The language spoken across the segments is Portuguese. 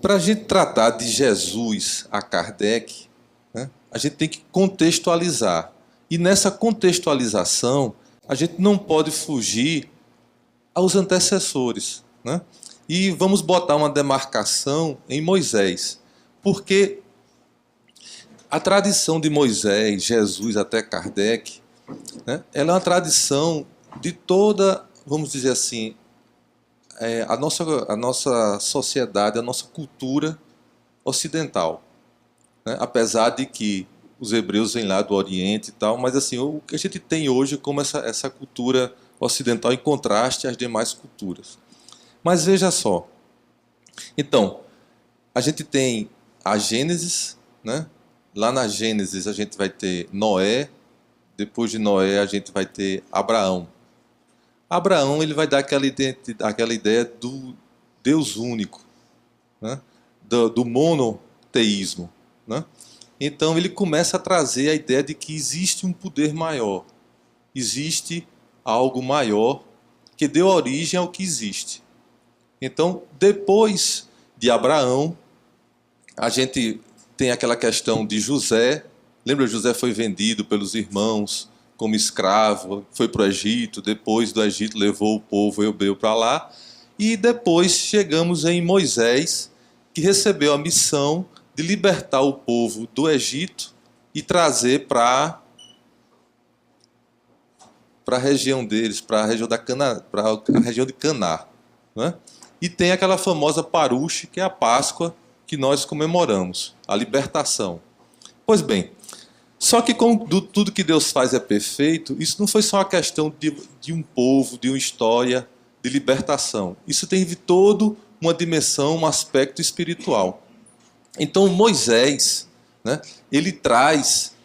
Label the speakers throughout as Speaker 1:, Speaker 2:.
Speaker 1: Para a gente tratar de Jesus a Kardec, né, a gente tem que contextualizar. E nessa contextualização, a gente não pode fugir aos antecessores, né? E vamos botar uma demarcação em Moisés. Porque a tradição de Moisés, Jesus até Kardec, né, ela é uma tradição de toda, vamos dizer assim, a nossa sociedade, a nossa cultura ocidental, né? Apesar de que os hebreus vêm lá do Oriente e tal, mas assim, o que a gente tem hoje como essa cultura ocidental em contraste às demais culturas. Mas veja só, então, a gente tem a Gênesis, né? Lá na Gênesis a gente vai ter Noé, depois de Noé a gente vai ter Abraão. Abraão ele vai dar aquela ideia do Deus único, né? do monoteísmo, né? Então ele começa a trazer a ideia de que existe um poder maior, existe algo maior que deu origem ao que existe. Então, depois de Abraão, a gente tem aquela questão de José. Lembra, José foi vendido pelos irmãos como escravo, foi para o Egito, depois do Egito levou o povo hebreu para lá, e depois chegamos em Moisés, que recebeu a missão de libertar o povo do Egito e trazer para a região deles, para a região para a região de Caná, né? E tem aquela famosa Parush, que é a Páscoa que nós comemoramos, a libertação. Pois bem, só que como tudo que Deus faz é perfeito, isso não foi só uma questão de um povo, de uma história de libertação. Isso teve toda uma dimensão, um aspecto espiritual. Então Moisés, né, ele traz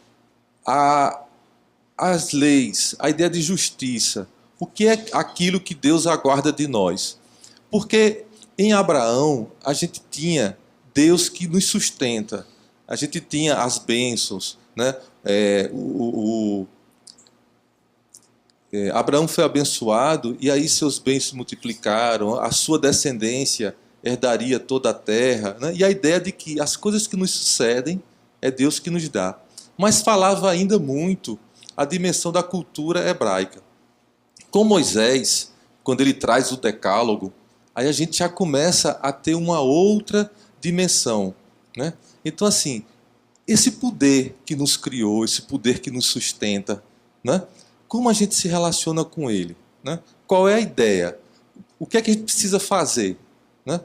Speaker 1: as leis, a ideia de justiça, o que é aquilo que Deus aguarda de nós. Porque em Abraão a gente tinha Deus que nos sustenta, a gente tinha as bênçãos, né? Abraão foi abençoado e aí seus bens se multiplicaram, a sua descendência herdaria toda a terra, né? E a ideia de que as coisas que nos sucedem é Deus que nos dá. Mas falava ainda muito a dimensão da cultura hebraica. Com Moisés, quando ele traz o decálogo, aí a gente já começa a ter uma outra dimensão, né? Então, assim, esse poder que nos criou, esse poder que nos sustenta, né? Como a gente se relaciona com ele, né? Qual é a ideia? O que é que a gente precisa fazer, né?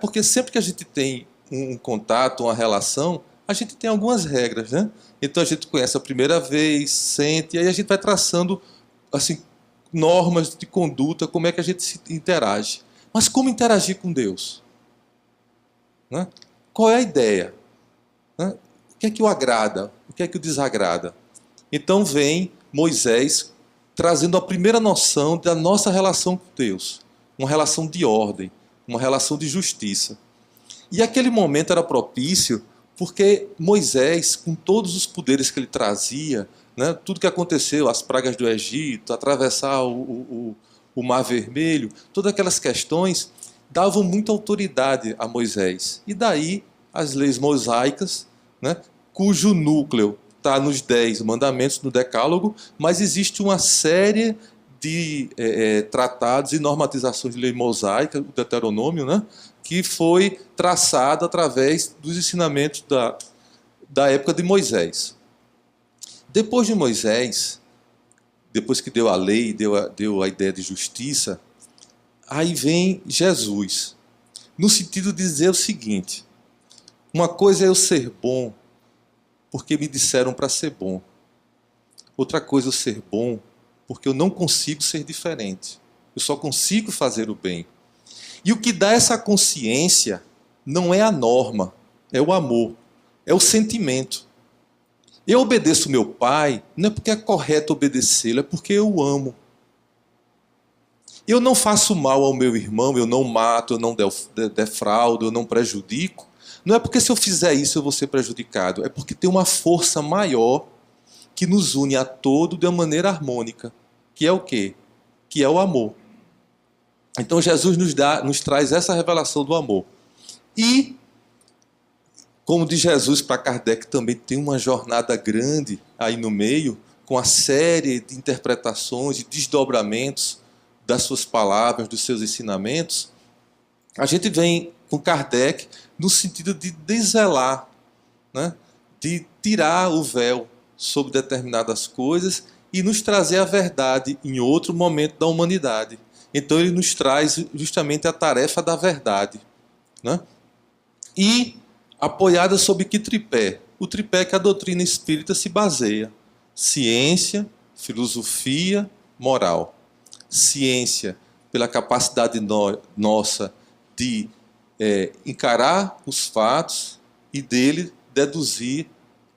Speaker 1: Porque sempre que a gente tem um contato, uma relação, a gente tem algumas regras, né? Então a gente conhece a primeira vez, sente, e aí a gente vai traçando assim, normas de conduta, como é que a gente se interage. Mas como interagir com Deus? Né? Qual é a ideia? Né? O que é que o agrada? O que é que o desagrada? Então vem Moisés trazendo a primeira noção da nossa relação com Deus. Uma relação de ordem, uma relação de justiça. E aquele momento era propício porque Moisés, com todos os poderes que ele trazia, né, tudo que aconteceu, as pragas do Egito, atravessar o Mar Vermelho, todas aquelas questões davam muita autoridade a Moisés. E daí as leis mosaicas, né, cujo núcleo está nos 10 mandamentos, no Decálogo, mas existe uma série de tratados e normatizações de lei mosaica, o Deuteronômio, né, que foi traçado através dos ensinamentos da época de Moisés. Depois de Moisés, depois que deu a lei, deu a ideia de justiça, aí vem Jesus, no sentido de dizer o seguinte: uma coisa é eu ser bom, porque me disseram para ser bom. Outra coisa é eu ser bom, porque eu não consigo ser diferente. Eu só consigo fazer o bem. E o que dá essa consciência não é a norma, é o amor, é o sentimento. Eu obedeço meu pai, não é porque é correto obedecê-lo, é porque eu o amo. Eu não faço mal ao meu irmão, eu não mato, eu não defraudo, eu não prejudico. Não é porque se eu fizer isso eu vou ser prejudicado, é porque tem uma força maior que nos une a todo de uma maneira harmônica, que é o quê? Que é o amor. Então Jesus nos traz essa revelação do amor. E Como de Jesus para Kardec também tem uma jornada grande aí no meio, com a série de interpretações e desdobramentos das suas palavras, dos seus ensinamentos. A gente vem com Kardec no sentido de desvelar, né? De tirar o véu sobre determinadas coisas e nos trazer a verdade em outro momento da humanidade. Então ele nos traz justamente a tarefa da verdade, né? E apoiada sob que tripé? O tripé que a doutrina espírita se baseia: ciência, filosofia, moral. Ciência, pela capacidade nossa de encarar os fatos e dele deduzir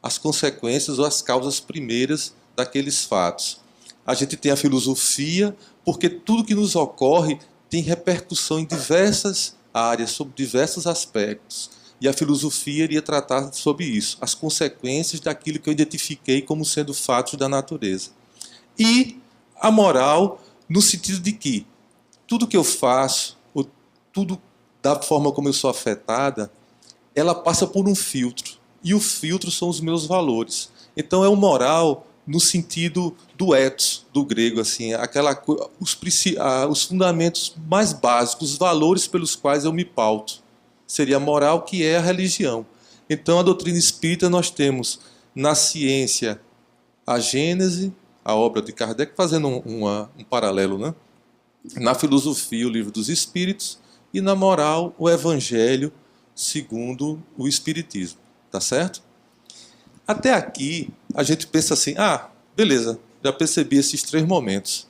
Speaker 1: as consequências ou as causas primeiras daqueles fatos. A gente tem a filosofia, porque tudo que nos ocorre tem repercussão em diversas áreas, sobre diversos aspectos. E a filosofia iria tratar sobre isso, as consequências daquilo que eu identifiquei como sendo fatos da natureza. E a moral, no sentido de que tudo que eu faço, ou tudo da forma como eu sou afetada, ela passa por um filtro. E o filtro são os meus valores. Então é o moral no sentido do ethos, do grego, assim, os fundamentos mais básicos, os valores pelos quais eu me pauto. Seria a moral, que é a religião. Então, a doutrina espírita, nós temos na ciência a Gênese, a obra de Kardec, fazendo um paralelo, né? Na filosofia, o Livro dos Espíritos, e na moral, o Evangelho segundo o Espiritismo. Tá certo? Até aqui, a gente pensa assim, beleza, já percebi esses 3 momentos.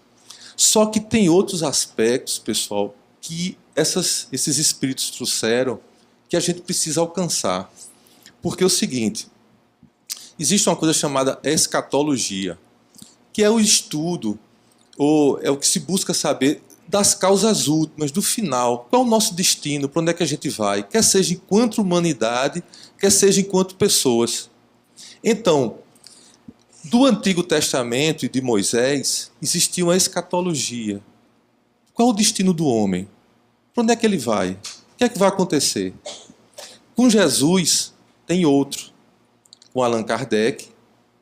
Speaker 1: Só que tem outros aspectos, pessoal, que esses espíritos trouxeram, que a gente precisa alcançar. Porque é o seguinte, existe uma coisa chamada escatologia, que é o estudo, ou é o que se busca saber das causas últimas, do final. Qual é o nosso destino, para onde é que a gente vai, quer seja enquanto humanidade, quer seja enquanto pessoas. Então, do Antigo Testamento e de Moisés, existia uma escatologia. Qual é o destino do homem? Para onde é que ele vai? O que é que vai acontecer? Com Jesus, tem outro. Com Allan Kardec,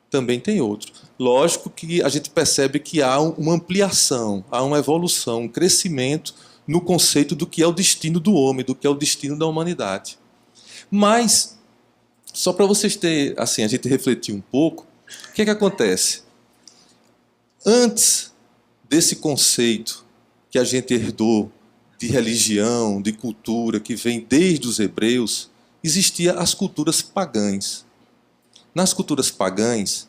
Speaker 1: também tem outro. Lógico que a gente percebe que há uma ampliação, há uma evolução, um crescimento no conceito do que é o destino do homem, do que é o destino da humanidade. Mas, só para vocês terem, assim, a gente refletir um pouco, o que é que acontece? Antes desse conceito que a gente herdou de religião, de cultura, que vem desde os hebreus, existiam as culturas pagãs. Nas culturas pagãs,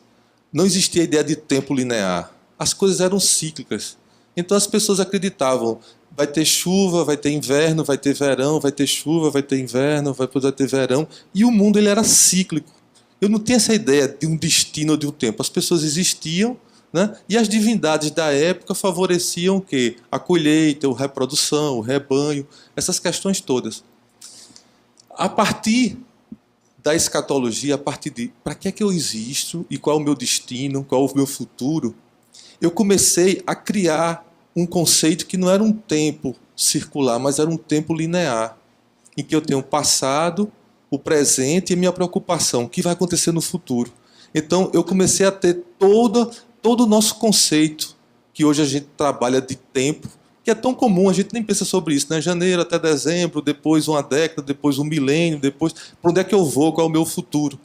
Speaker 1: não existia a ideia de tempo linear. As coisas eram cíclicas. Então as pessoas acreditavam, vai ter chuva, vai ter inverno, vai ter verão, vai ter chuva, vai ter inverno, vai poder ter verão. E o mundo ele era cíclico. Eu não tinha essa ideia de um destino ou de um tempo. As pessoas existiam, né? E as divindades da época favoreciam o quê? A colheita, a reprodução, o rebanho, essas questões todas. A partir da escatologia, a partir de para que é que eu existo e qual é o meu destino, qual é o meu futuro, eu comecei a criar um conceito que não era um tempo circular, mas era um tempo linear, em que eu tenho o passado, o presente e a minha preocupação, o que vai acontecer no futuro. Então, eu comecei a ter todo o nosso conceito, que hoje a gente trabalha de tempo, que é tão comum, a gente nem pensa sobre isso, né? Janeiro até dezembro, depois uma década, depois um milênio, depois para onde é que eu vou, qual é o meu futuro.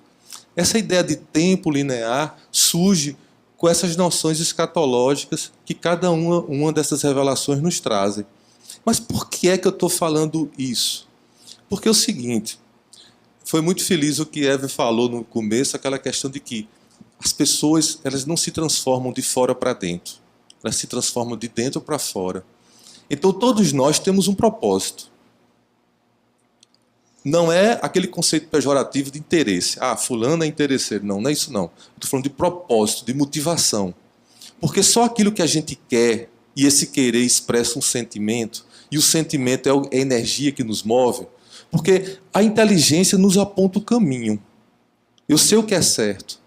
Speaker 1: Essa ideia de tempo linear surge com essas noções escatológicas que cada uma dessas revelações nos trazem. Mas por que é que eu estou falando isso? Porque é o seguinte, foi muito feliz o que Eve falou no começo, aquela questão de que as pessoas elas não se transformam de fora para dentro, elas se transformam de dentro para fora. Então todos nós temos um propósito. Não é aquele conceito pejorativo de interesse. Fulano é interesseiro. Não, não é isso não. Estou falando de propósito, de motivação. Porque só aquilo que a gente quer, e esse querer expressa um sentimento, e o sentimento é a energia que nos move, porque a inteligência nos aponta o caminho. Eu sei o que é certo.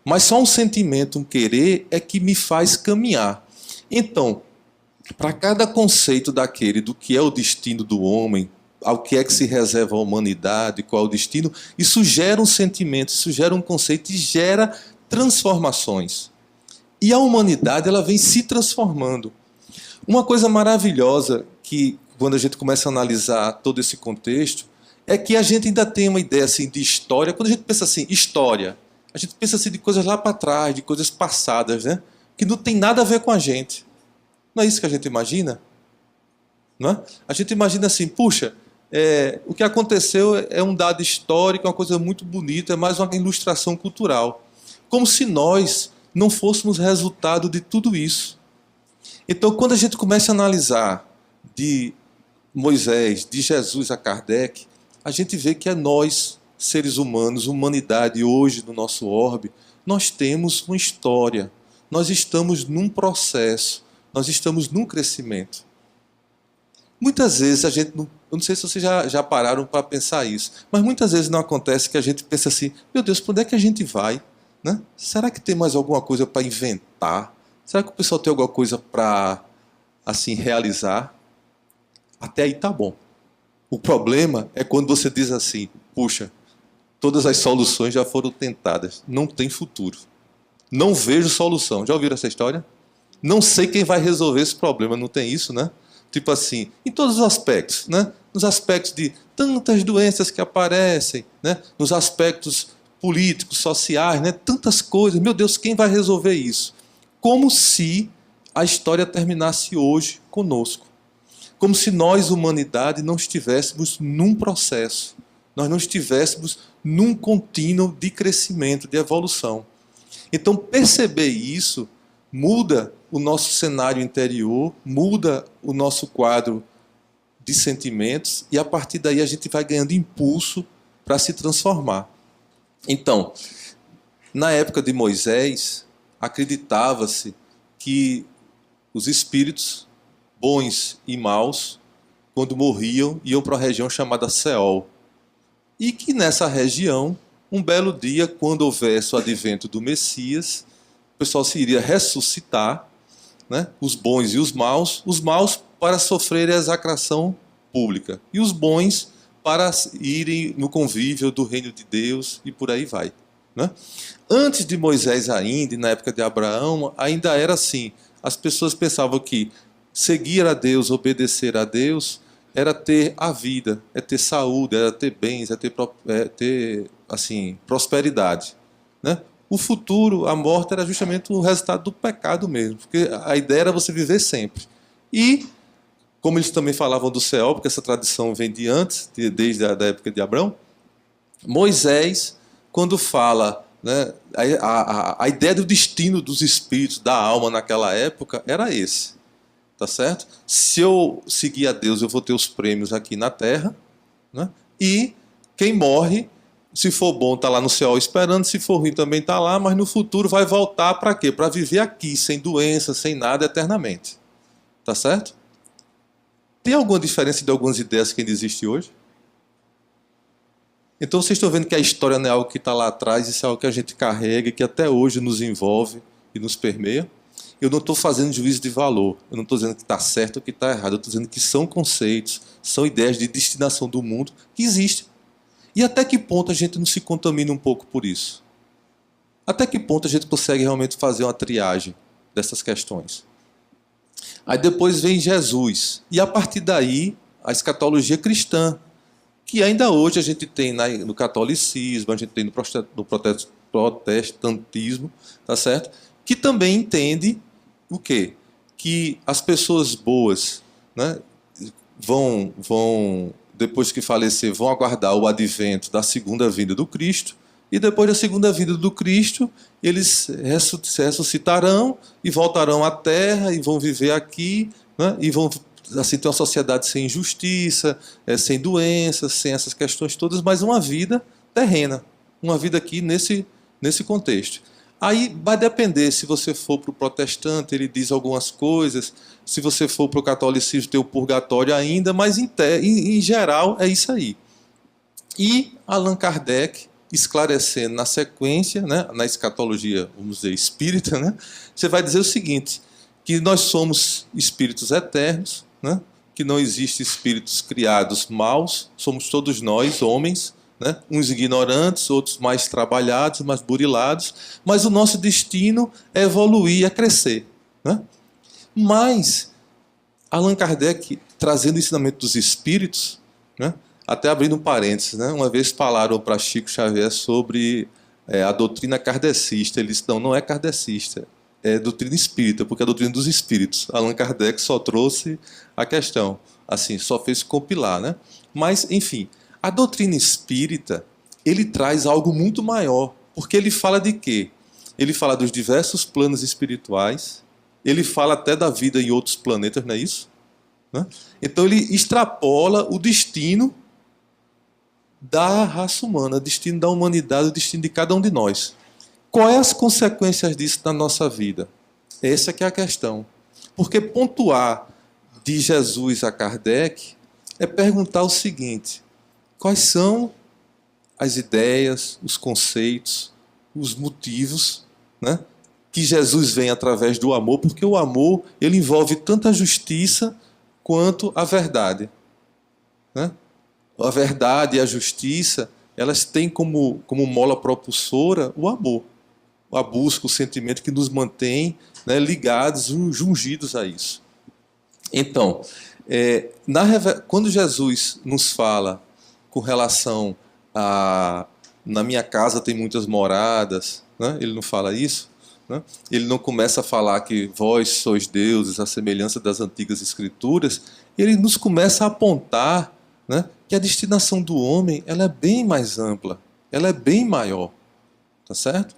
Speaker 1: Mas só um sentimento, um querer, é que me faz caminhar. Então, para cada conceito daquele do que é o destino do homem, ao que é que se reserva a humanidade, qual é o destino, isso gera um sentimento, isso gera um conceito e gera transformações. E a humanidade ela vem se transformando. Uma coisa maravilhosa que, quando a gente começa a analisar todo esse contexto, é que a gente ainda tem uma ideia assim, de história. Quando a gente pensa assim, história, a gente pensa assim, de coisas lá para trás, de coisas passadas, né? Que não tem nada a ver com a gente. Não é isso que a gente imagina? Não é? A gente imagina assim, puxa, o que aconteceu é um dado histórico, uma coisa muito bonita, é mais uma ilustração cultural. Como se nós não fôssemos resultado de tudo isso. Então, quando a gente começa a analisar de Moisés, de Jesus a Kardec, a gente vê que é nós, seres humanos, humanidade hoje no nosso orbe, nós temos uma história, nós estamos num processo, nós estamos num crescimento. Muitas vezes a gente, eu não sei se vocês já pararam para pensar isso, mas muitas vezes não acontece que a gente pensa assim, meu Deus, para onde é que a gente vai? Né? Será que tem mais alguma coisa para inventar? Será que o pessoal tem alguma coisa para assim, realizar? Até aí tá bom. O problema é quando você diz assim, puxa, todas as soluções já foram tentadas, não tem futuro. Não vejo solução. Já ouviram essa história? Não sei quem vai resolver esse problema, não tem isso, né? Tipo assim, em todos os aspectos, né? Nos aspectos de tantas doenças que aparecem, né? Nos aspectos políticos, sociais, né? Tantas coisas. Meu Deus, quem vai resolver isso? Como se a história terminasse hoje conosco. Como se nós, humanidade, não estivéssemos num processo. Nós não estivéssemos num contínuo de crescimento, de evolução. Então, perceber isso muda o nosso cenário interior, muda o nosso quadro de sentimentos e, a partir daí, a gente vai ganhando impulso para se transformar. Então, na época de Moisés, acreditava-se que os espíritos bons e maus, quando morriam, iam para uma região chamada Seol. E que nessa região, um belo dia, quando houvesse o advento do Messias, o pessoal se iria ressuscitar, né? Os bons e os maus para sofrerem a execração pública, e os bons para irem no convívio do reino de Deus, e por aí vai. Né? Antes de Moisés ainda, na época de Abraão, ainda era assim. As pessoas pensavam que seguir a Deus, obedecer a Deus, era ter a vida, é ter saúde, era ter bens, é ter assim, prosperidade. Né? O futuro, a morte, era justamente o resultado do pecado mesmo, porque a ideia era você viver sempre. E, como eles também falavam do céu, porque essa tradição vem de antes, desde a época de Abraão, Moisés, quando fala, né, a ideia do destino dos espíritos, da alma naquela época, era esse. Tá certo? Se eu seguir a Deus, eu vou ter os prêmios aqui na Terra, né? E quem morre, se for bom, está lá no céu esperando, se for ruim também está lá, mas no futuro vai voltar para quê? Para viver aqui, sem doença, sem nada, eternamente. Tá certo? Tem alguma diferença de algumas ideias que ainda existe hoje? Então vocês estão vendo que a história não é algo que está lá atrás, isso é algo que a gente carrega, que até hoje nos envolve e nos permeia. Eu não estou fazendo juízo de valor, eu não estou dizendo que está certo ou que está errado, eu estou dizendo que são conceitos, são ideias de destinação do mundo que existem. E até que ponto a gente não se contamina um pouco por isso? Até que ponto a gente consegue realmente fazer uma triagem dessas questões? Aí depois vem Jesus, e a partir daí a escatologia cristã, que ainda hoje a gente tem no catolicismo, a gente tem no protestantismo, tá certo? Que também entende o quê? Que as pessoas boas, né, vão, depois que falecer, vão aguardar o advento da segunda vinda do Cristo, e depois da segunda vinda do Cristo, eles ressuscitarão e voltarão à Terra e vão viver aqui, né, e vão assim, ter uma sociedade sem injustiça, sem doenças, sem essas questões todas, mas uma vida terrena, uma vida aqui nesse contexto. Aí vai depender, se você for para o protestante, ele diz algumas coisas, se você for para o catolicismo, tem o purgatório ainda, mas em geral é isso aí. E Allan Kardec, esclarecendo na sequência, né, na escatologia, vamos dizer, espírita, né, você vai dizer o seguinte, que nós somos espíritos eternos, né, que não existem espíritos criados maus, somos todos nós, homens, né? Uns ignorantes, outros mais trabalhados, mais burilados, mas o nosso destino é evoluir, é crescer, né? Mas Allan Kardec, trazendo o ensinamento dos espíritos, né? Até abrindo um parênteses, né? Uma vez falaram para Chico Xavier sobre a doutrina kardecista. Ele disse, não é kardecista, é doutrina espírita, porque é a doutrina dos espíritos. Allan Kardec só trouxe a questão, assim, só fez compilar, né? Mas, enfim, a doutrina espírita, ele traz algo muito maior, porque ele fala de quê? Ele fala dos diversos planos espirituais, ele fala até da vida em outros planetas, não é isso? Né? Então ele extrapola o destino da raça humana, o destino da humanidade, o destino de cada um de nós. Quais as consequências disso na nossa vida? Essa que é a questão. Porque pontuar de Jesus a Kardec é perguntar o seguinte: quais são as ideias, os conceitos, os motivos, né, que Jesus vem através do amor, porque o amor ele envolve tanto a justiça quanto a verdade, né? A verdade e a justiça, elas têm como mola propulsora o amor, a busca, o sentimento que nos mantém, né, ligados, jungidos a isso. Então, quando Jesus nos fala com relação a na minha casa tem muitas moradas, né? Ele não fala isso, né? Ele não começa a falar que vós sois deuses, a semelhança das antigas escrituras. Ele nos começa a apontar, né, que a destinação do homem ela é bem mais ampla, ela é bem maior, tá certo?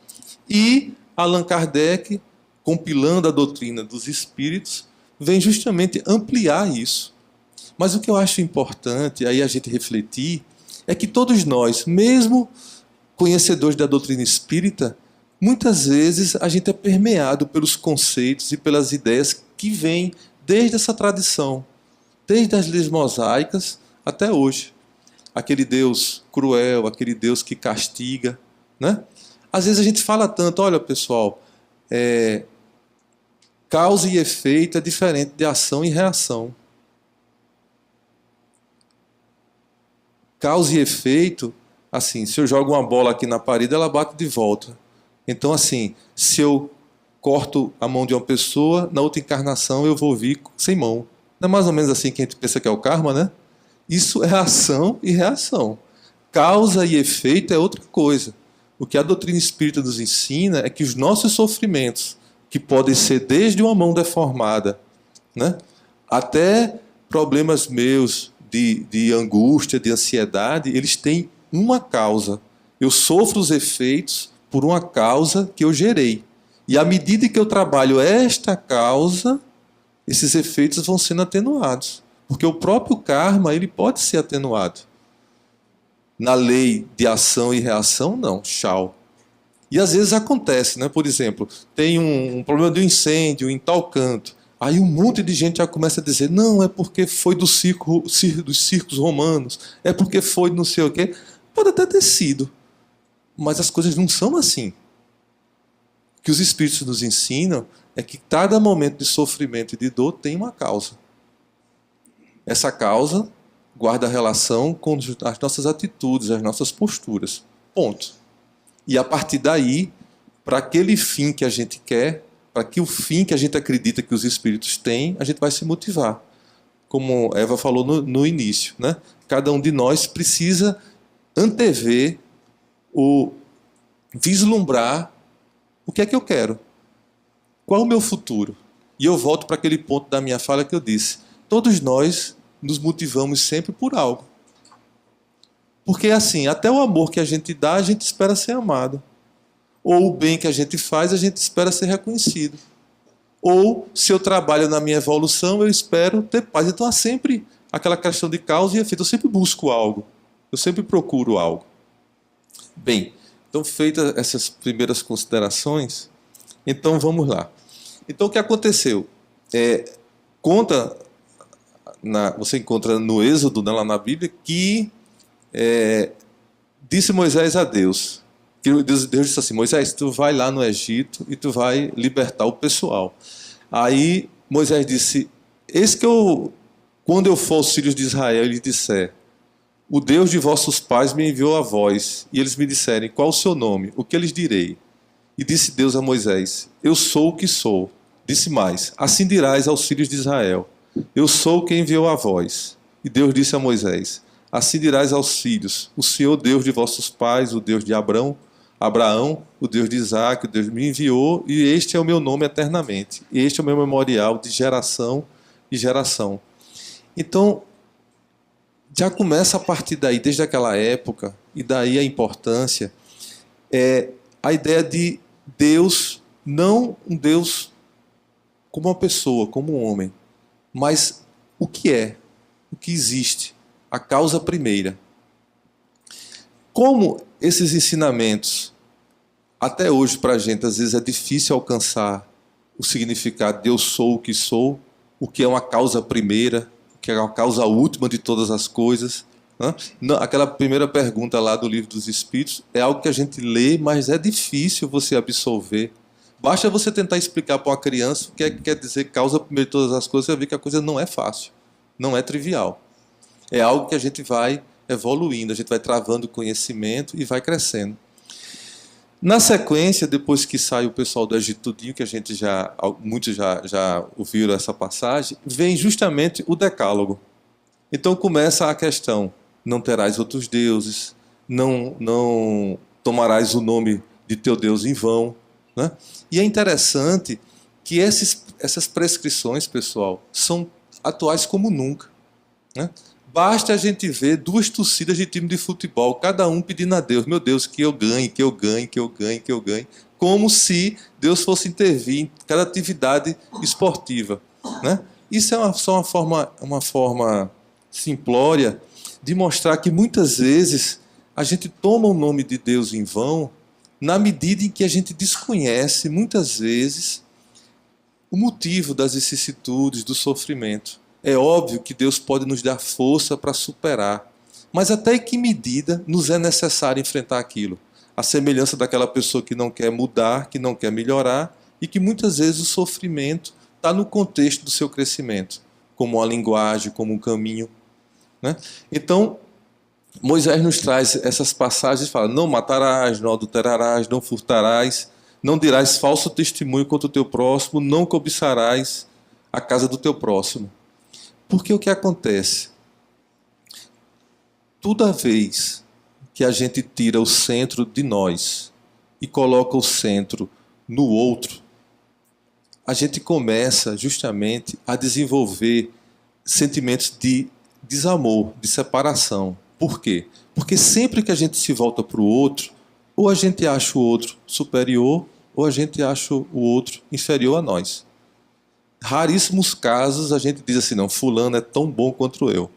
Speaker 1: E Allan Kardec, compilando a doutrina dos espíritos, vem justamente ampliar isso. Mas o que eu acho importante aí a gente refletir é que todos nós, mesmo conhecedores da doutrina espírita, muitas vezes a gente é permeado pelos conceitos e pelas ideias que vêm desde essa tradição, desde as leis mosaicas até hoje. Aquele Deus cruel, aquele Deus que castiga, né? Às vezes a gente fala tanto, olha pessoal, causa e efeito é diferente de ação e reação. Causa e efeito, assim, se eu jogo uma bola aqui na parede, ela bate de volta. Então, assim, se eu corto a mão de uma pessoa, na outra encarnação eu vou vir sem mão. Não é mais ou menos assim que a gente pensa que é o karma, né? Isso é ação e reação. Causa e efeito é outra coisa. O que a doutrina espírita nos ensina é que os nossos sofrimentos, que podem ser desde uma mão deformada, né, até problemas meus de angústia, de ansiedade, eles têm uma causa. Eu sofro os efeitos por uma causa que eu gerei. E à medida que eu trabalho esta causa, esses efeitos vão sendo atenuados. Porque o próprio karma ele pode ser atenuado. Na lei de ação e reação, não. Tchau. E às vezes acontece, né? Por exemplo, tem um problema de um incêndio em tal canto. Aí um monte de gente já começa a dizer, não, é porque foi dos circos romanos, é porque foi não sei o quê. Pode até ter sido, mas as coisas não são assim. O que os espíritos nos ensinam é que cada momento de sofrimento e de dor tem uma causa. Essa causa guarda relação com as nossas atitudes, as nossas posturas. Ponto. E a partir daí, para aquele fim que a gente quer, para que o fim que a gente acredita que os espíritos têm, a gente vai se motivar. Como Eva falou no início, né? Cada um de nós precisa antever ou vislumbrar o que é que eu quero. Qual é o meu futuro? E eu volto para aquele ponto da minha fala que eu disse. Todos nós nos motivamos sempre por algo. Porque assim, até o amor que a gente dá, a gente espera ser amado. Ou o bem que a gente faz, a gente espera ser reconhecido. Ou, se eu trabalho na minha evolução, eu espero ter paz. Então há sempre aquela questão de causa e efeito. Eu sempre busco algo. Eu sempre procuro algo. Bem, então feitas essas primeiras considerações, então vamos lá. Então o que aconteceu? Você encontra no Êxodo, né, lá na Bíblia, que disse Moisés a Deus, que Deus disse assim, Moisés, tu vai lá no Egito e tu vai libertar o pessoal. Aí Moisés disse, eis que eu Quando eu for aos filhos de Israel e lhes disser, o Deus de vossos pais me enviou a vós, e eles me disserem, qual o seu nome? O que lhes direi? E disse Deus a Moisés, eu sou o que sou. Disse mais, assim dirás aos filhos de Israel, eu sou quem enviou a vós. E Deus disse a Moisés, assim dirás aos filhos, o Senhor Deus de vossos pais, o Deus de Abraão, o Deus de Isaac, o Deus me enviou, e este é o meu nome eternamente. E este é o meu memorial de geração em geração. Então, já começa a partir daí, desde aquela época, e daí a importância, a ideia de Deus, não um Deus como uma pessoa, como um homem, mas o que existe, a causa primeira. Como esses ensinamentos, até hoje para a gente, às vezes é difícil alcançar o significado de eu sou o que é uma causa primeira, que é a causa última de todas as coisas. Aquela primeira pergunta lá do Livro dos Espíritos é algo que a gente lê, mas é difícil você absorver. Basta você tentar explicar para uma criança o que quer dizer causa primeira de todas as coisas, você vai ver que a coisa não é fácil, não é trivial. É algo que a gente vai evoluindo, a gente vai travando conhecimento e vai crescendo. Na sequência, depois que sai o pessoal do Egito tudinho, que muitos já ouviram essa passagem, vem justamente o decálogo. Então começa a questão, não terás outros deuses, não tomarás o nome de teu Deus em vão. Né? E é interessante que essas prescrições, pessoal, são atuais como nunca. Né? Basta a gente ver 2 torcidas de time de futebol, cada um pedindo a Deus, meu Deus, que eu ganhe, que eu ganhe, que eu ganhe, que eu ganhe, como se Deus fosse intervir em cada atividade esportiva. Né? Isso é só uma forma simplória de mostrar que muitas vezes a gente toma o nome de Deus em vão na medida em que a gente desconhece, muitas vezes, o motivo das vicissitudes, do sofrimento. É óbvio que Deus pode nos dar força para superar, mas até em que medida nos é necessário enfrentar aquilo? A semelhança daquela pessoa que não quer mudar, que não quer melhorar, e que muitas vezes o sofrimento está no contexto do seu crescimento, como uma linguagem, como um caminho. Né? Então, Moisés nos traz essas passagens e fala, não matarás, não adulterarás, não furtarás, não dirás falso testemunho contra o teu próximo, não cobiçarás a casa do teu próximo. Porque o que acontece? Toda vez que a gente tira o centro de nós e coloca o centro no outro, a gente começa justamente a desenvolver sentimentos de desamor, de separação. Por quê? Porque sempre que a gente se volta para o outro, ou a gente acha o outro superior, ou a gente acha o outro inferior a nós. Raríssimos casos a gente diz assim, não, fulano é tão bom quanto eu.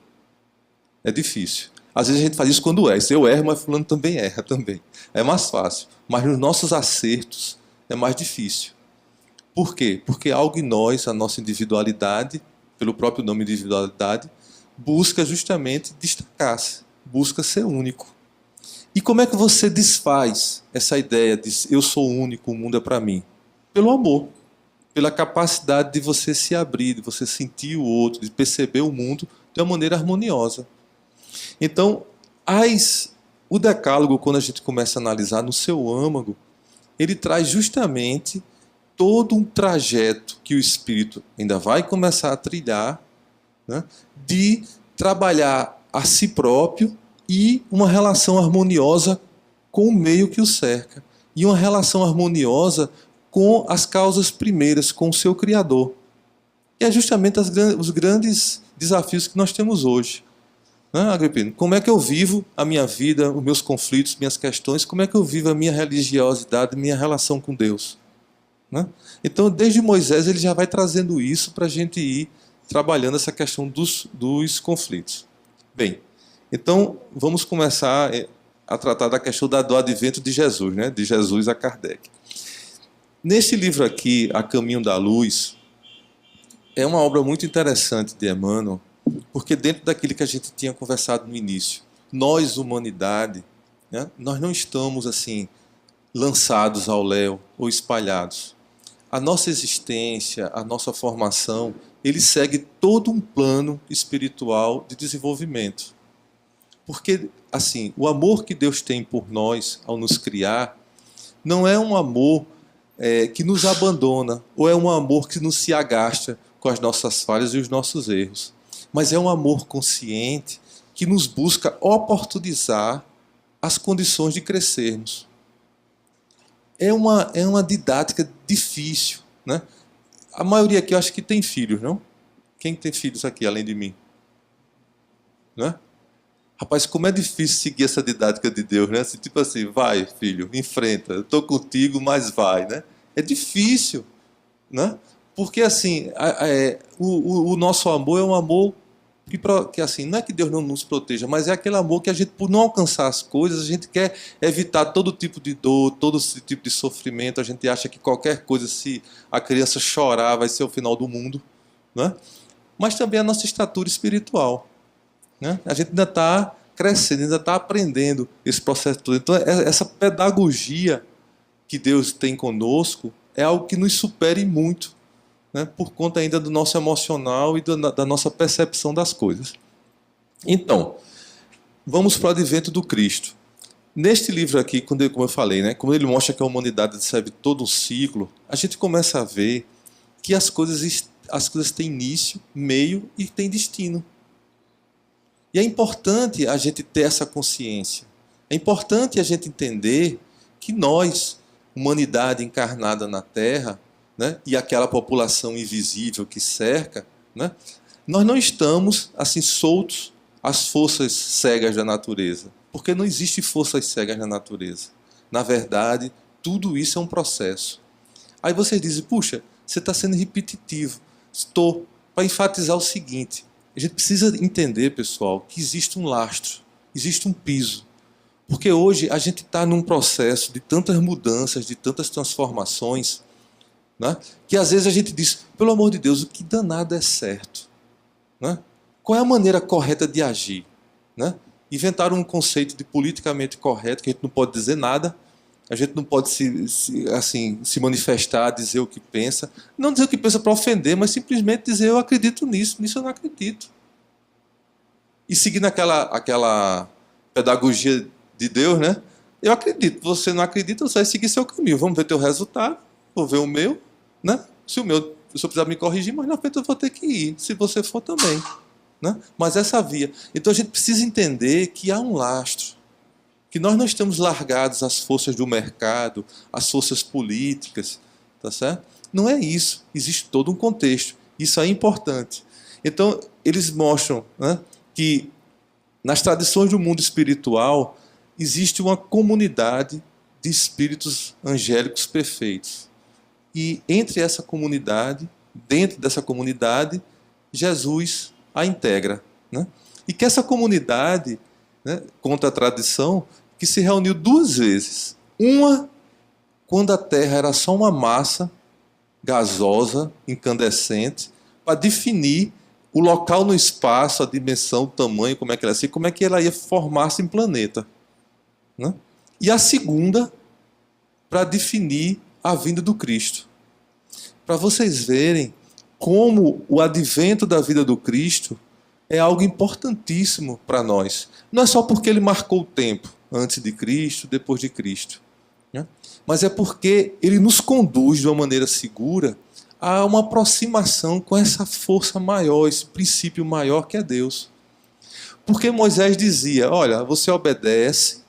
Speaker 1: É difícil. Às vezes a gente faz isso quando erra. Se eu erro, mas fulano também erra também. É mais fácil. Mas nos nossos acertos é mais difícil. Por quê? Porque algo em nós, a nossa individualidade, pelo próprio nome individualidade, busca justamente destacar-se, busca ser único. E como é que você desfaz essa ideia de eu sou único, o mundo é para mim? Pelo amor. Pela capacidade de você se abrir, de você sentir o outro, de perceber o mundo de uma maneira harmoniosa. Então, o decálogo, quando a gente começa a analisar no seu âmago, ele traz justamente todo um trajeto que o espírito ainda vai começar a trilhar, né, de trabalhar a si próprio e uma relação harmoniosa com o meio que o cerca. E uma relação harmoniosa com as causas primeiras, com o seu Criador. E é justamente os grandes desafios que nós temos hoje. Né, Agripino? Como é que eu vivo a minha vida, os meus conflitos, minhas questões? Como é que eu vivo a minha religiosidade, minha relação com Deus? Né? Então, desde Moisés, ele já vai trazendo isso para a gente ir trabalhando essa questão dos conflitos. Bem, então vamos começar a tratar da questão do advento de Jesus, né? De Jesus a Kardec. Neste livro aqui, A Caminho da Luz, é uma obra muito interessante de Emmanuel, porque dentro daquilo que a gente tinha conversado no início, nós, humanidade, né, nós não estamos assim lançados ao léu ou espalhados. A nossa existência, a nossa formação ele segue todo um plano espiritual de desenvolvimento. Porque, assim, o amor que Deus tem por nós ao nos criar não é um amor que nos abandona, ou é um amor que nos se agasta com as nossas falhas e os nossos erros. Mas é um amor consciente que nos busca oportunizar as condições de crescermos. É uma didática difícil, né? A maioria aqui eu acho que tem filhos, não? Quem tem filhos aqui, além de mim? Né? Rapaz, como é difícil seguir essa didática de Deus, né? Assim, tipo assim, vai, filho, enfrenta, eu estou contigo, mas vai, né? É difícil, né? Porque, assim, o nosso amor é um amor que, assim, não é que Deus não nos proteja, mas é aquele amor que a gente, por não alcançar as coisas, a gente quer evitar todo tipo de dor, todo tipo de sofrimento. A gente acha que qualquer coisa, se a criança chorar, vai ser o final do mundo, né? Mas também a nossa estatura espiritual, né? A gente ainda está crescendo, ainda está aprendendo esse processo todo. Então, essa pedagogia que Deus tem conosco é algo que nos supere muito, né, por conta ainda do nosso emocional e da nossa percepção das coisas. Então, vamos para o advento do Cristo. Neste livro aqui, como eu falei, né, quando ele mostra que a humanidade recebe todo um ciclo, a gente começa a ver que as coisas têm início, meio e têm destino. E é importante a gente ter essa consciência. É importante a gente entender que nós, humanidade encarnada na Terra, né, e aquela população invisível que cerca, né, nós não estamos assim soltos às forças cegas da natureza, porque não existe forças cegas na natureza. Na verdade, tudo isso é um processo. Aí vocês dizem, puxa, você está sendo repetitivo. Estou, para enfatizar o seguinte, a gente precisa entender, pessoal, que existe um lastro, existe um piso. Porque hoje a gente está num processo de tantas mudanças, de tantas transformações, né, que às vezes a gente diz, pelo amor de Deus, o que danado é certo? Né? Qual é a maneira correta de agir? Né? Inventaram um conceito de politicamente correto, que a gente não pode dizer nada, a gente não pode se manifestar, dizer o que pensa, não dizer o que pensa para ofender, mas simplesmente dizer eu acredito nisso eu não acredito. E seguindo aquela pedagogia de Deus, né? Eu acredito, você não acredita, você vai seguir seu caminho, vamos ver teu resultado, vou ver o meu, né? Se eu precisar me corrigir, mas na frente eu vou ter que ir, se você for também. Né? Mas essa via. Então a gente precisa entender que há um lastro, que nós não estamos largados às forças do mercado, às forças políticas, tá certo? Não é isso, existe todo um contexto, isso é importante. Então eles mostram, né, que nas tradições do mundo espiritual existe uma comunidade de espíritos angélicos perfeitos. E entre essa comunidade, dentro dessa comunidade, Jesus a integra. Né? E que essa comunidade, né, conta a tradição, que se reuniu duas vezes. Uma, quando a Terra era só uma massa gasosa, incandescente, para definir o local no espaço, a dimensão, o tamanho, como é que ela ia ser, como é que ela ia formar-se em planeta. Né? E a segunda, para definir a vinda do Cristo. Para vocês verem como o advento da vida do Cristo é algo importantíssimo para nós. Não é só porque ele marcou o tempo, antes de Cristo, depois de Cristo, né? Mas é porque ele nos conduz de uma maneira segura a uma aproximação com essa força maior, esse princípio maior que é Deus. Porque Moisés dizia, olha, você obedece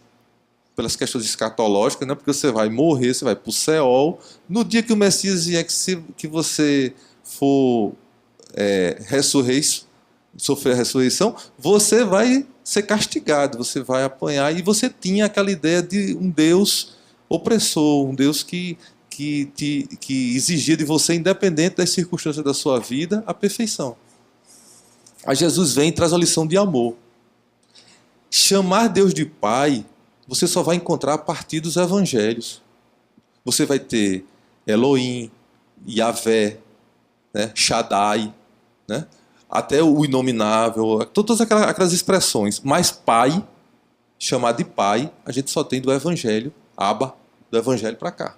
Speaker 1: pelas questões escatológicas, né? Porque você vai morrer, você vai para o Seol. No dia que o Messias vier, que você for sofrer a ressurreição, você vai ser castigado, você vai apanhar. E você tinha aquela ideia de um Deus opressor, um Deus que exigia de você, independente das circunstâncias da sua vida, a perfeição. Aí Jesus vem e traz a lição de amor. Chamar Deus de Pai você só vai encontrar a partir dos evangelhos. Você vai ter Elohim, Yahvé, né, Shaddai, né, até o inominável, todas aquelas expressões. Mas Pai, chamar de Pai, a gente só tem do evangelho, Abba, do evangelho para cá.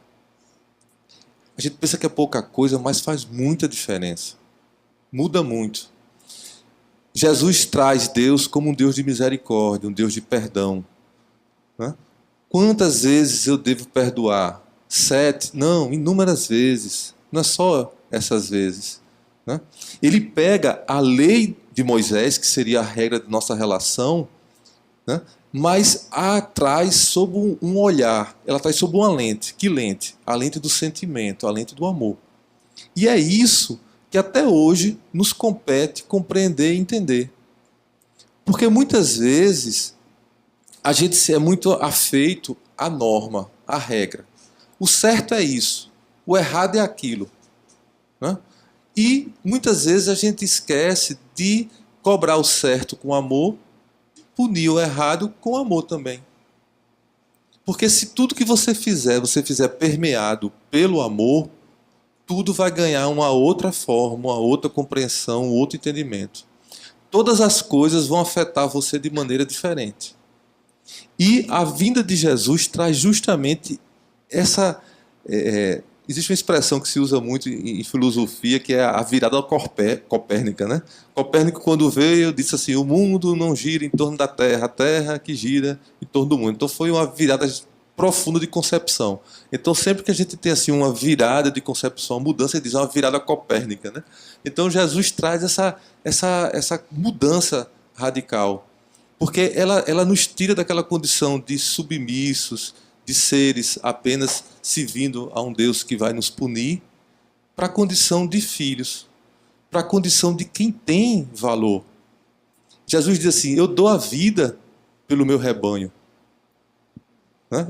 Speaker 1: A gente pensa que é pouca coisa, mas faz muita diferença. Muda muito. Jesus traz Deus como um Deus de misericórdia, um Deus de perdão. Né? Quantas vezes eu devo perdoar? 7? Não, inúmeras vezes. Não é só essas vezes. Né? Ele pega a lei de Moisés, que seria a regra de nossa relação, né? Mas a traz sob um olhar, ela traz sob uma lente. Que lente? A lente do sentimento, a lente do amor. E é isso que até hoje nos compete compreender e entender. Porque muitas vezes a gente é muito afeito à norma, à regra. O certo é isso, o errado é aquilo. Né? E muitas vezes a gente esquece de cobrar o certo com amor, punir o errado com amor também. Porque se tudo que você fizer permeado pelo amor, tudo vai ganhar uma outra forma, uma outra compreensão, um outro entendimento. Todas as coisas vão afetar você de maneira diferente. E a vinda de Jesus traz justamente essa... existe uma expressão que se usa muito em filosofia, que é a virada copérnica. Né? Copérnico, quando veio, disse assim, o mundo não gira em torno da Terra, a Terra que gira em torno do mundo. Então foi uma virada profunda de concepção. Então sempre que a gente tem assim, uma virada de concepção, uma mudança, ele diz uma virada copérnica. Né? Então Jesus traz essa mudança radical. Porque ela nos tira daquela condição de submissos, de seres apenas servindo a um Deus que vai nos punir, para a condição de filhos, para a condição de quem tem valor. Jesus diz assim, eu dou a vida pelo meu rebanho.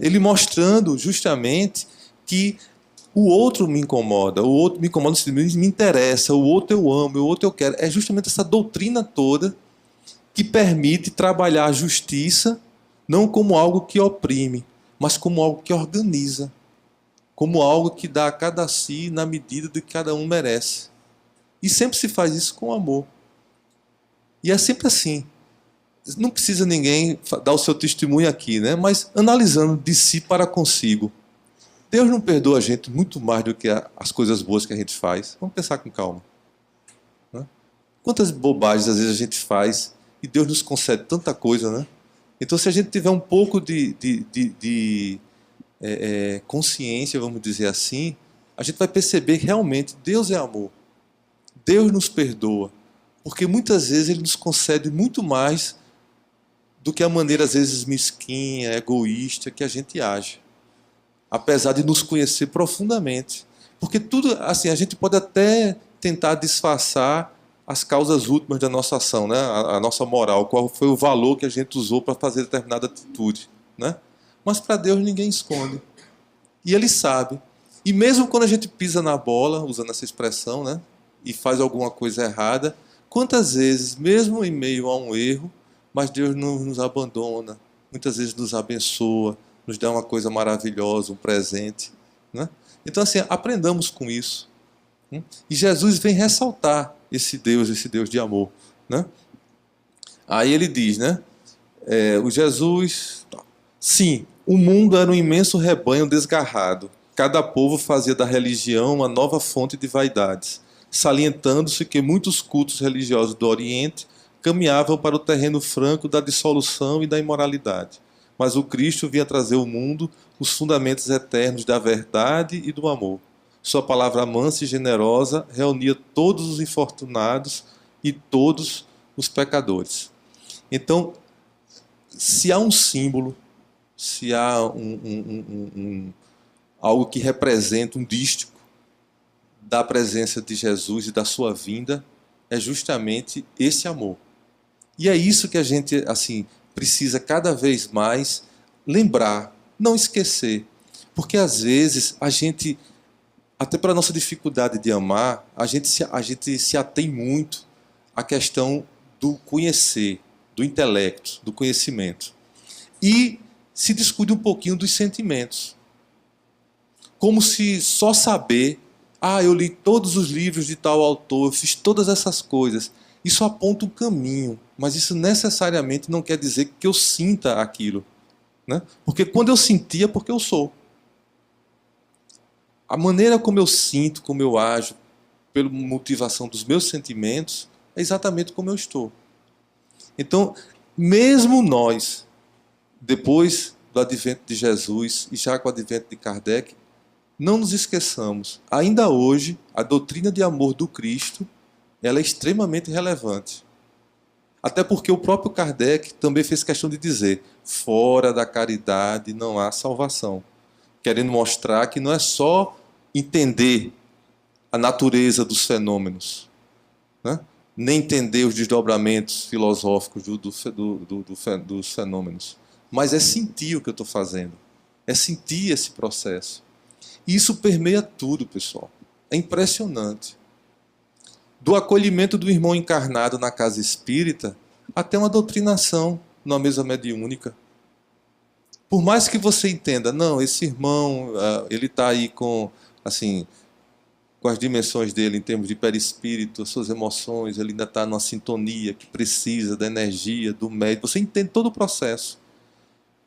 Speaker 1: Ele mostrando justamente que o outro me incomoda, me interessa, o outro eu amo, o outro eu quero. É justamente essa doutrina toda que permite trabalhar a justiça não como algo que oprime, mas como algo que organiza, como algo que dá a cada si na medida de que cada um merece. E sempre se faz isso com amor. E é sempre assim. Não precisa ninguém dar o seu testemunho aqui, né? Mas analisando de si para consigo. Deus não perdoa a gente muito mais do que as coisas boas que a gente faz. Vamos pensar com calma. Né? Quantas bobagens às vezes a gente faz e Deus nos concede tanta coisa, né? Então, se a gente tiver um pouco de consciência, vamos dizer assim, a gente vai perceber que realmente Deus é amor. Deus nos perdoa. Porque muitas vezes Ele nos concede muito mais do que a maneira, às vezes, mesquinha, egoísta que a gente age. Apesar de nos conhecer profundamente. Porque tudo, assim, a gente pode até tentar disfarçar as causas últimas da nossa ação, né? A nossa moral, qual foi o valor que a gente usou para fazer determinada atitude. Né? Mas para Deus ninguém esconde. E Ele sabe. E mesmo quando a gente pisa na bola, usando essa expressão, né? E faz alguma coisa errada, quantas vezes, mesmo em meio a um erro, mas Deus não nos abandona, muitas vezes nos abençoa, nos dá uma coisa maravilhosa, um presente. Né? Então, assim, aprendamos com isso. E Jesus vem ressaltar esse Deus de amor. Né? Aí ele diz, né? O Jesus... Sim, o mundo era um imenso rebanho desgarrado. Cada povo fazia da religião uma nova fonte de vaidades, salientando-se que muitos cultos religiosos do Oriente caminhavam para o terreno franco da dissolução e da imoralidade. Mas o Cristo vinha trazer ao mundo os fundamentos eternos da verdade e do amor. Sua palavra mansa e generosa reunia todos os infortunados e todos os pecadores. Então, se há um símbolo, se há algo que representa um dístico da presença de Jesus e da sua vinda, é justamente esse amor. E é isso que a gente assim precisa cada vez mais lembrar, não esquecer. Porque às vezes a gente, até para a nossa dificuldade de amar, a gente se atém muito à questão do conhecer, do intelecto, do conhecimento. E se descuida um pouquinho dos sentimentos. Como se só saber, eu li todos os livros de tal autor, eu fiz todas essas coisas. Isso aponta um caminho, mas isso necessariamente não quer dizer que eu sinta aquilo. Né? Porque quando eu sentia, é porque eu sou. A maneira como eu sinto, como eu ajo, pela motivação dos meus sentimentos, é exatamente como eu estou. Então, mesmo nós, depois do advento de Jesus e já com o advento de Kardec, não nos esqueçamos, ainda hoje, a doutrina de amor do Cristo, ela é extremamente relevante. Até porque o próprio Kardec também fez questão de dizer, fora da caridade não há salvação. Querendo mostrar que não é só entender a natureza dos fenômenos, né? Nem entender os desdobramentos filosóficos dos fenômenos, mas é sentir o que eu estou fazendo, é sentir esse processo. E isso permeia tudo, pessoal. É impressionante. Do acolhimento do irmão encarnado na casa espírita até uma doutrinação numa mesa mediúnica. Por mais que você entenda, não, esse irmão, ele está aí com, assim, com as dimensões dele em termos de perispírito, as suas emoções, ele ainda está numa sintonia que precisa da energia, do médico. Você entende todo o processo.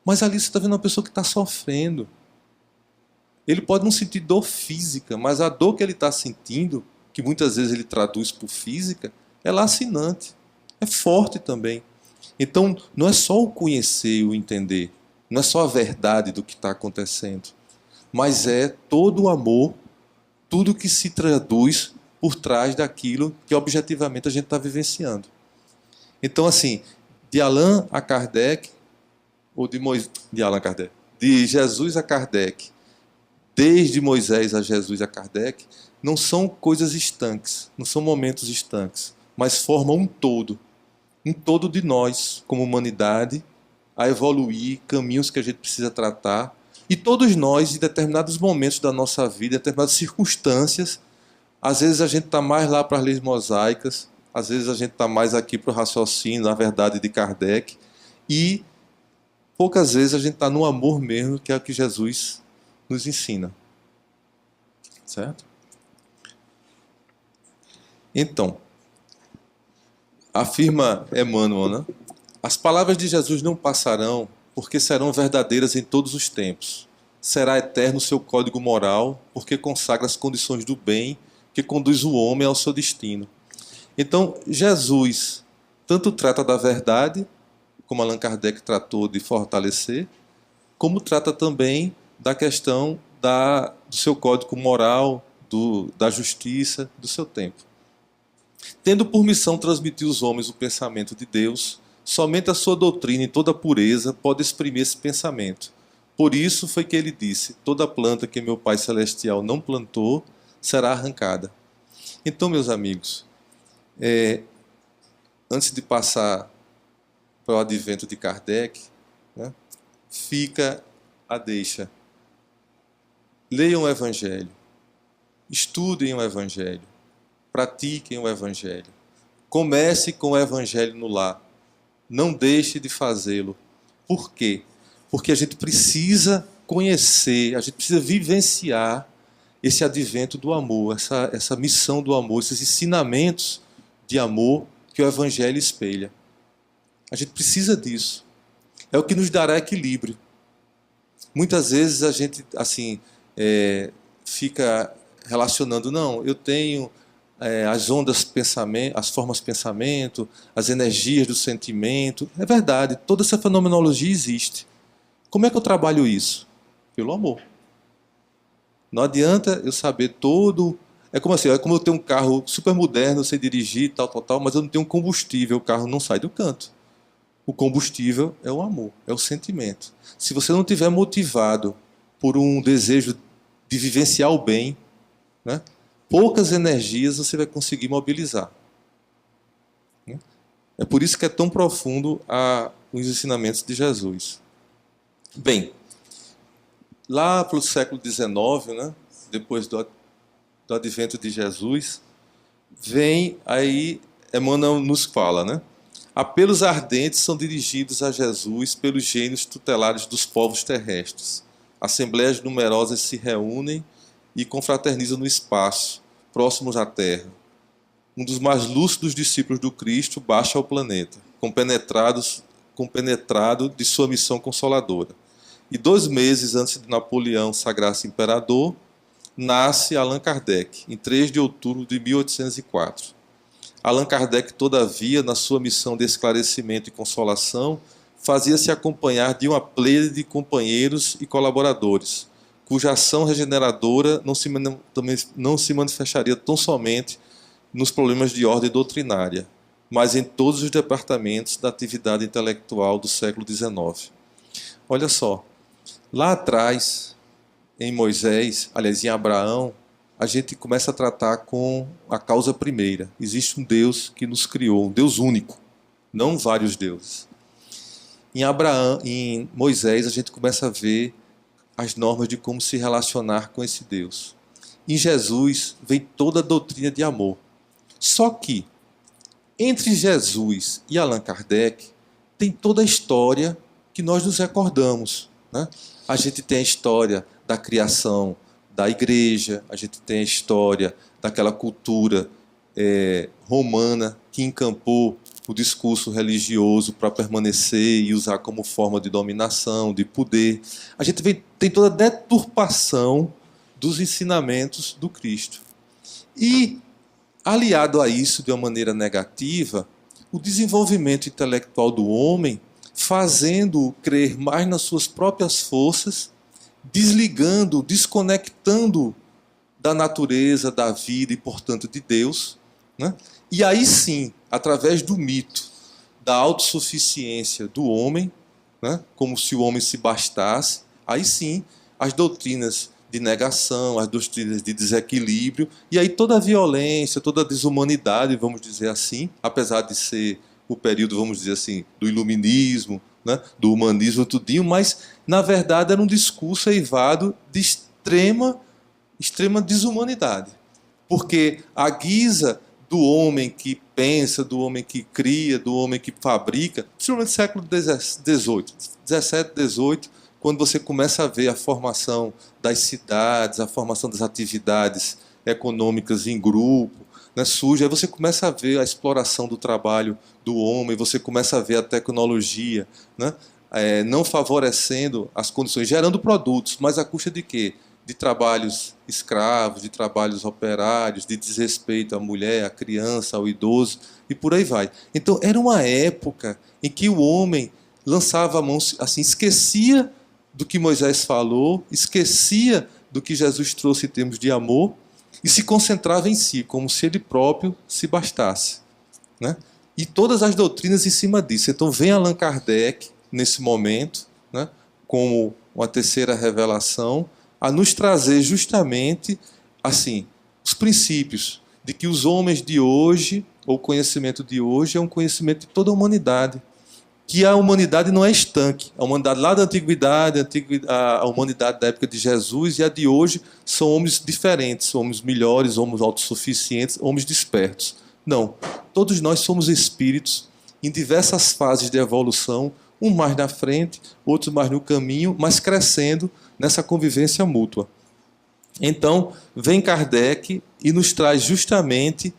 Speaker 1: Mas ali você está vendo uma pessoa que está sofrendo. Ele pode não sentir dor física, mas a dor que ele está sentindo, que muitas vezes ele traduz por física, é lacinante, é forte também. Então, não é só o conhecer e o entender, não é só a verdade do que está acontecendo, mas é todo o amor, tudo que se traduz por trás daquilo que objetivamente a gente está vivenciando. Então, assim, de Allan a Kardec, ou de Jesus a Kardec, desde Moisés a Jesus a Kardec, não são coisas estanques, não são momentos estanques, mas formam um todo de nós, como humanidade, a evoluir, caminhos que a gente precisa tratar, e todos nós, em determinados momentos da nossa vida, em determinadas circunstâncias, às vezes a gente está mais lá para as leis mosaicas, às vezes a gente está mais aqui para o raciocínio, na verdade, de Kardec, e poucas vezes a gente está no amor mesmo, que é o que Jesus nos ensina. Certo? Então, afirma Emmanuel, né? As palavras de Jesus não passarão, porque serão verdadeiras em todos os tempos. Será eterno o seu código moral, porque consagra as condições do bem que conduz o homem ao seu destino. Então, Jesus tanto trata da verdade, como Allan Kardec tratou de fortalecer, como trata também da questão do seu código moral, da justiça, do seu tempo. Tendo por missão transmitir aos homens o pensamento de Deus, somente a sua doutrina em toda pureza pode exprimir esse pensamento. Por isso foi que ele disse, toda planta que meu Pai Celestial não plantou, será arrancada. Então, meus amigos, antes de passar para o advento de Kardec, né, fica a deixa. Leiam o Evangelho, estudem o Evangelho, pratiquem o Evangelho. Comece com o Evangelho no lar. Não deixe de fazê-lo. Por quê? Porque a gente precisa conhecer, a gente precisa vivenciar esse advento do amor, essa missão do amor, esses ensinamentos de amor que o Evangelho espelha. A gente precisa disso. É o que nos dará equilíbrio. Muitas vezes a gente assim fica relacionando, não, eu tenho as ondas pensamento, as formas de pensamento, as energias do sentimento. É verdade, toda essa fenomenologia existe. Como é que eu trabalho isso? Pelo amor. Não adianta eu saber todo... É como assim, é como eu tenho um carro super moderno, eu sei dirigir, tal, mas eu não tenho combustível, o carro não sai do canto. O combustível é o amor, é o sentimento. Se você não estiver motivado por um desejo de vivenciar o bem, né, poucas energias você vai conseguir mobilizar. É por isso que é tão profundo os ensinamentos de Jesus. Bem, lá para o século XIX, né, depois do advento de Jesus, vem aí, Emmanuel nos fala, né? Apelos ardentes são dirigidos a Jesus pelos gênios tutelares dos povos terrestres. Assembleias numerosas se reúnem e confraternizam no espaço, próximos à Terra. Um dos mais lúcidos discípulos do Cristo baixa ao planeta, compenetrado de sua missão consoladora. E 2 meses antes de Napoleão sagrar-se imperador, nasce Allan Kardec, em 3 de outubro de 1804. Allan Kardec, todavia, na sua missão de esclarecimento e consolação, fazia-se acompanhar de uma pleiade de companheiros e colaboradores, cuja ação regeneradora não se manifestaria tão somente nos problemas de ordem doutrinária, mas em todos os departamentos da atividade intelectual do século XIX. Olha só, lá atrás, em Moisés, aliás, em Abraão, a gente começa a tratar com a causa primeira. Existe um Deus que nos criou, um Deus único, não vários deuses. Em Moisés, a gente começa a ver as normas de como se relacionar com esse Deus. Em Jesus vem toda a doutrina de amor. Só que, entre Jesus e Allan Kardec, tem toda a história que nós nos recordamos, né? A gente tem a história da criação da igreja, a gente tem a história daquela cultura romana que encampou o discurso religioso para permanecer e usar como forma de dominação, de poder. A gente tem toda a deturpação dos ensinamentos do Cristo. E, aliado a isso, de uma maneira negativa, o desenvolvimento intelectual do homem, fazendo-o crer mais nas suas próprias forças, desligando, desconectando da natureza, da vida e, portanto, de Deus, né? E aí sim, através do mito da autossuficiência do homem, né? Como se o homem se bastasse, aí sim, as doutrinas de negação, as doutrinas de desequilíbrio, e aí toda a violência, toda a desumanidade, vamos dizer assim, apesar de ser o período, vamos dizer assim, do iluminismo, né, do humanismo, tudinho, mas, na verdade, era um discurso eivado de extrema desumanidade. Porque a guisa do homem que pensa, do homem que cria, do homem que fabrica, principalmente no século XVIII, XVII, XVIII, quando você começa a ver a formação das cidades, a formação das atividades econômicas em grupo, né, surge, aí você começa a ver a exploração do trabalho do homem, você começa a ver a tecnologia, né, não favorecendo as condições, gerando produtos, mas à custa de quê? De trabalhos escravos, de trabalhos operários, de desrespeito à mulher, à criança, ao idoso, e por aí vai. Então, era uma época em que o homem lançava a mão, assim, esquecia do que Moisés falou, esquecia do que Jesus trouxe em termos de amor, e se concentrava em si, como se ele próprio se bastasse, né? E todas as doutrinas em cima disso. Então vem Allan Kardec, nesse momento, né, como uma terceira revelação, a nos trazer justamente assim, os princípios de que os homens de hoje, ou o conhecimento de hoje, é um conhecimento de toda a humanidade. Que a humanidade não é estanque. A humanidade lá da antiguidade, a humanidade da época de Jesus e a de hoje são homens diferentes, homens melhores, homens autossuficientes, homens despertos. Não. Todos nós somos espíritos em diversas fases de evolução, um mais na frente, outros mais no caminho, mas crescendo nessa convivência mútua. Então, vem Kardec e nos traz justamente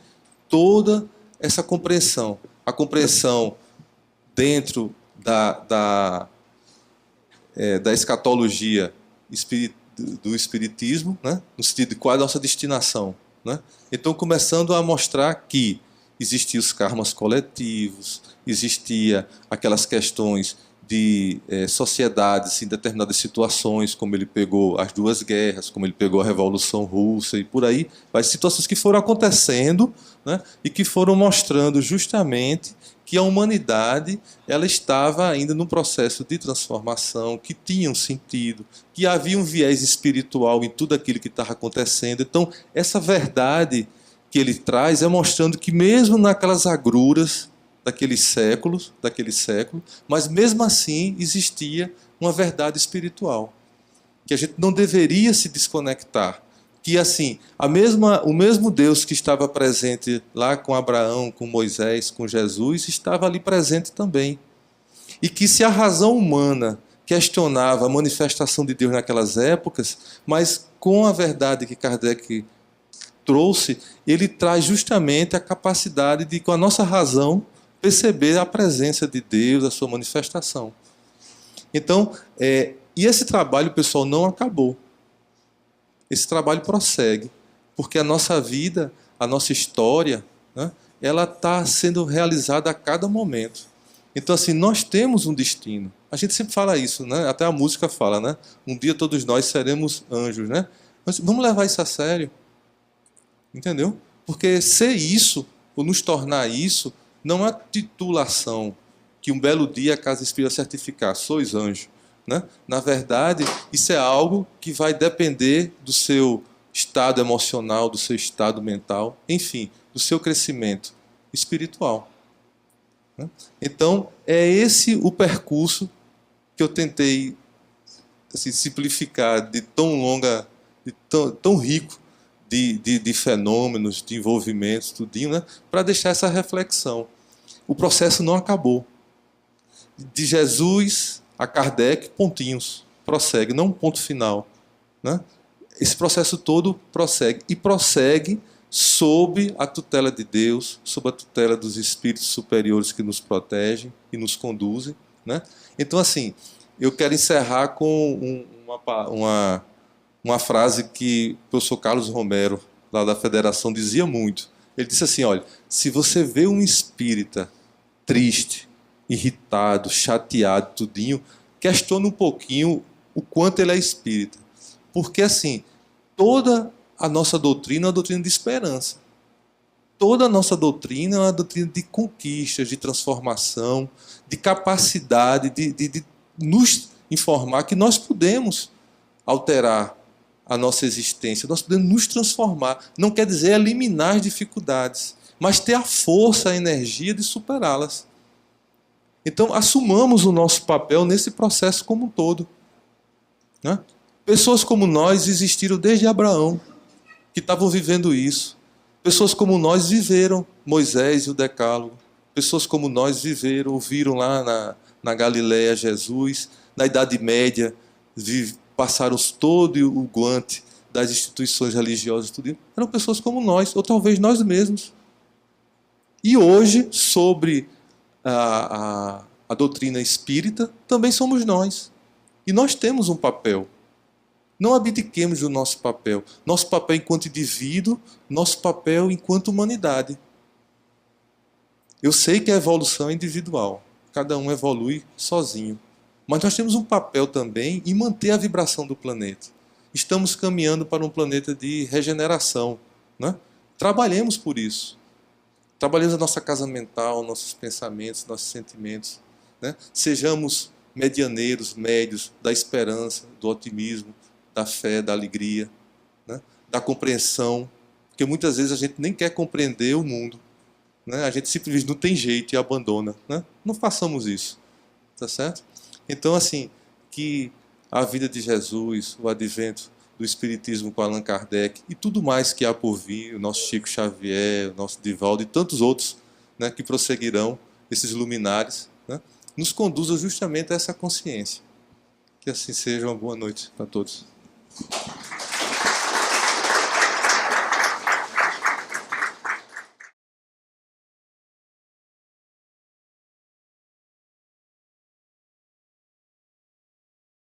Speaker 1: toda essa compreensão. A compreensão dentro da escatologia do espiritismo, né? No sentido de qual é a nossa destinação, né? Então, começando a mostrar que existiam os karmas coletivos, existia aquelas questões de sociedades em determinadas situações, como ele pegou as duas guerras, como ele pegou a Revolução Russa e por aí, as situações que foram acontecendo, né? E que foram mostrando justamente que a humanidade ela estava ainda num processo de transformação, que tinha um sentido, que havia um viés espiritual em tudo aquilo que estava acontecendo. Então, essa verdade que ele traz é mostrando que mesmo naquelas agruras daquele século, mas mesmo assim existia uma verdade espiritual, que a gente não deveria se desconectar. Que assim, o mesmo Deus que estava presente lá com Abraão, com Moisés, com Jesus, estava ali presente também. E que se a razão humana questionava a manifestação de Deus naquelas épocas, mas com a verdade que Kardec trouxe, ele traz justamente a capacidade de, com a nossa razão, perceber a presença de Deus, a sua manifestação. Então, e esse trabalho, pessoal, não acabou. esse trabalho prossegue, porque a nossa vida, a nossa história, né, ela está sendo realizada a cada momento. Então, assim, nós temos um destino. A gente sempre fala isso, né? Até a música fala, né? Um dia todos nós seremos anjos, né? Mas vamos levar isso a sério, entendeu? Porque ser isso, ou nos tornar isso, não é titulação que um belo dia a Casa Espírita certificar, sois anjo, né? Na verdade, isso é algo que vai depender do seu estado emocional, do seu estado mental, enfim, do seu crescimento espiritual. Então, é esse o percurso que eu tentei assim, simplificar de tão longa, de tão rico de fenômenos, de envolvimentos, tudinho, né? Para deixar essa reflexão. O processo não acabou. De Jesus a Kardec, pontinhos, prossegue, não um ponto final, né? Esse processo todo prossegue, e prossegue sob a tutela de Deus, sob a tutela dos espíritos superiores que nos protegem e nos conduzem, né? Então, assim, eu quero encerrar com uma frase que o professor Carlos Romero, lá da Federação, dizia muito. Ele disse assim, olha, se você vê um espírita triste, irritado, chateado, tudinho, questiona um pouquinho o quanto ele é espírita. Porque, assim, toda a nossa doutrina é uma doutrina de esperança. Toda a nossa doutrina é uma doutrina de conquistas, de transformação, de capacidade de nos informar que nós podemos alterar a nossa existência, nós podemos nos transformar. Não quer dizer eliminar as dificuldades, mas ter a força, a energia de superá-las. Então, assumamos o nosso papel nesse processo como um todo, né? Pessoas como nós existiram desde Abraão, que estavam vivendo isso. Pessoas como nós viveram Moisés e o Decálogo. Pessoas como nós viveram, ouviram lá na Galileia Jesus. Na Idade Média, passaram todo o guante das instituições religiosas. Tudo. Eram pessoas como nós, ou talvez nós mesmos. E hoje, sobre a doutrina espírita, também somos nós. E nós temos um papel. Não abdiquemos do nosso papel. Nosso papel enquanto indivíduo, nosso papel enquanto humanidade. Eu sei que a evolução é individual. Cada um evolui sozinho. Mas nós temos um papel também em manter a vibração do planeta. Estamos caminhando para um planeta de regeneração, né? Trabalhemos por isso. Trabalhemos a nossa casa mental, nossos pensamentos, nossos sentimentos, né? Sejamos medianeiros, médios, da esperança, do otimismo, da fé, da alegria, né? Da compreensão, porque muitas vezes a gente nem quer compreender o mundo, né? A gente simplesmente não tem jeito e abandona, né? Não façamos isso, tá certo? Então, assim, que a vida de Jesus, o advento do Espiritismo com Allan Kardec e tudo mais que há por vir, o nosso Chico Xavier, o nosso Divaldo e tantos outros, né, que prosseguirão, esses luminares, né, nos conduzam justamente a essa consciência. Que assim seja, uma boa noite para todos.